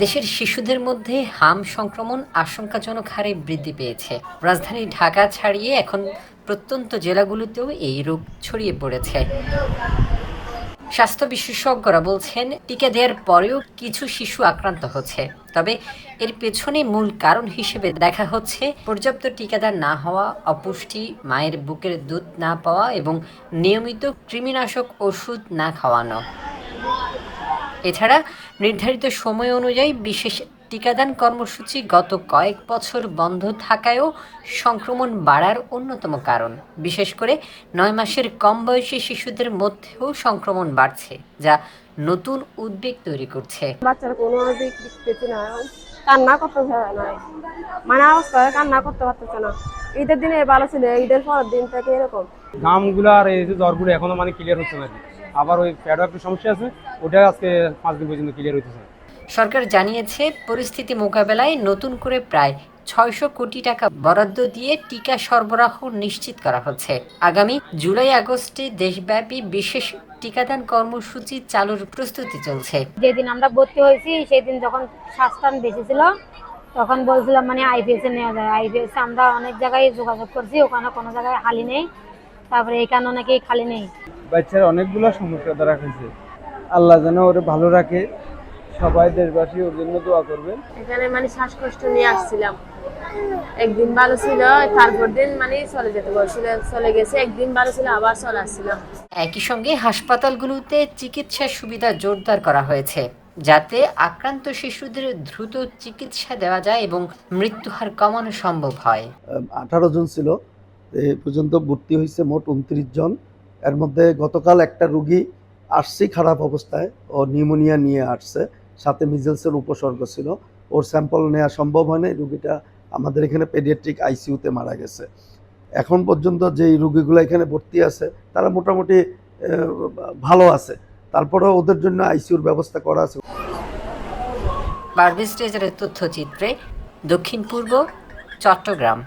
দেশের শিশুদের মধ্যে হাম সংক্রমণ আশঙ্কাজনক হারে বৃদ্ধি পেয়েছে। রাজধানী ঢাকা ছাড়িয়ে এখন প্রত্যন্ত জেলাগুলোতেও এই রোগ ছড়িয়ে পড়েছে। স্বাস্থ্য বিশেষজ্ঞরা বলছেন, টিকা দেওয়ার পরেও কিছু শিশু আক্রান্ত হচ্ছে। তবে এর পেছনে মূল কারণ হিসেবে দেখা হচ্ছে পর্যাপ্ত টিকাদান না হওয়া, অপুষ্টি, মায়ের বুকের দুধ না পাওয়া এবং নিয়মিত কৃমিনাশক ওষুধ না খাওয়ানো। এছাড়া নির্ধারিত সময় অনুযায়ী বিশেষ টিকাদান কর্মসূচি গত কয়েক বছর বন্ধ থাকায়ও সংক্রমণ বাড়ার অন্যতম কারণ। বিশেষ করে ৯ মাসের কম বয়সী শিশুদের মধ্যেও সংক্রমণ বাড়ছে, যা নতুন উদ্বেগ তৈরি করছে। বাচ্চারা কোনো দিক দেখতেছি না, কান্না করতে চায় না, মানে অবস্থায় কান্না করতে পারতেছে না। ঈদের দিনে ভালো ছিল, ঈদের পরের দিন থেকে এরকম ঘামগুলো আর এই যে জ্বরগুলো এখনো মানে ক্লিয়ার হচ্ছে না। আবার ওই প্যাডও একটু সমস্যা আছে, ওটা আজকে 5 দিন পর্যন্ত ক্লিয়ার হইতেছে না। সরকার জানিয়েছে, পরিস্থিতি মোকাবেলায় নতুন করে প্রায় ৬০০ কোটি টাকা বরাদ্দ দিয়ে টিকা সরবরাহ নিশ্চিত করা হচ্ছে। আগামী জুলাই-আগস্টে দেশব্যাপী বিশেষ টিকাদান কর্মসূচি চালুর প্রস্তুতি চলছে। যেদিন আমরা ভর্তি হয়েছি সেদিন যখন শ্বাসটান বেশি ছিল তখন বলছিলাম মানে আইপিএস এ নেওয়া যায়। আইপিএস আমরা অনেক জায়গায় যোগাযোগ করছি, ওখানে কোনো জায়গায় খালি নেই। তারপরে এখানে নাকি খালি নেই। বাচ্চার অনেকগুলো সমস্যা ধরা খাইছে, আল্লাহ যেন ওরে ভালো রাখে। সবাই দেশবাসী ওর জন্য দোয়া করবেন। এখানে মানে শ্বাসকষ্ট নিয়ে আসছিলাম, একদিন ভালো ছিল, তারপর দিন মানে চলে যেতে বলছিল, চলে গেছে। একদিন ভালো ছিল, আবার চলে আসছিলাম। একই সঙ্গে হাসপাতালগুলোতে চিকিৎসার সুবিধা জোরদার করা হয়েছে, যাতে আক্রান্ত শিশুদের দ্রুত চিকিৎসা দেওয়া যায় এবং মৃত্যুহার কমানো সম্ভব হয়। 18 জন ছিল, এই পর্যন্ত ভর্তি হয়েছে মোট 29 জন। এর মধ্যে গতকাল একটা রুগী আসছে খারাপ অবস্থায়, ও নিউমোনিয়া নিয়ে আসছে, সাথে মিজেলসের উপসর্গ ছিল। ওর স্যাম্পল নেওয়া সম্ভব হয় না, রুগীটা আমাদের এখানে পেডিয়াট্রিক আইসিইউতে মারা গেছে। এখন পর্যন্ত যেই রুগীগুলো এখানে ভর্তি আছে তারা মোটামুটি ভালো আছে, তারপরেও ওদের জন্য আইসিইউর ব্যবস্থা করা আছে। পারভেজ রেজার তথ্যচিত্রে, দক্ষিণ পূর্ব, চট্টগ্রাম।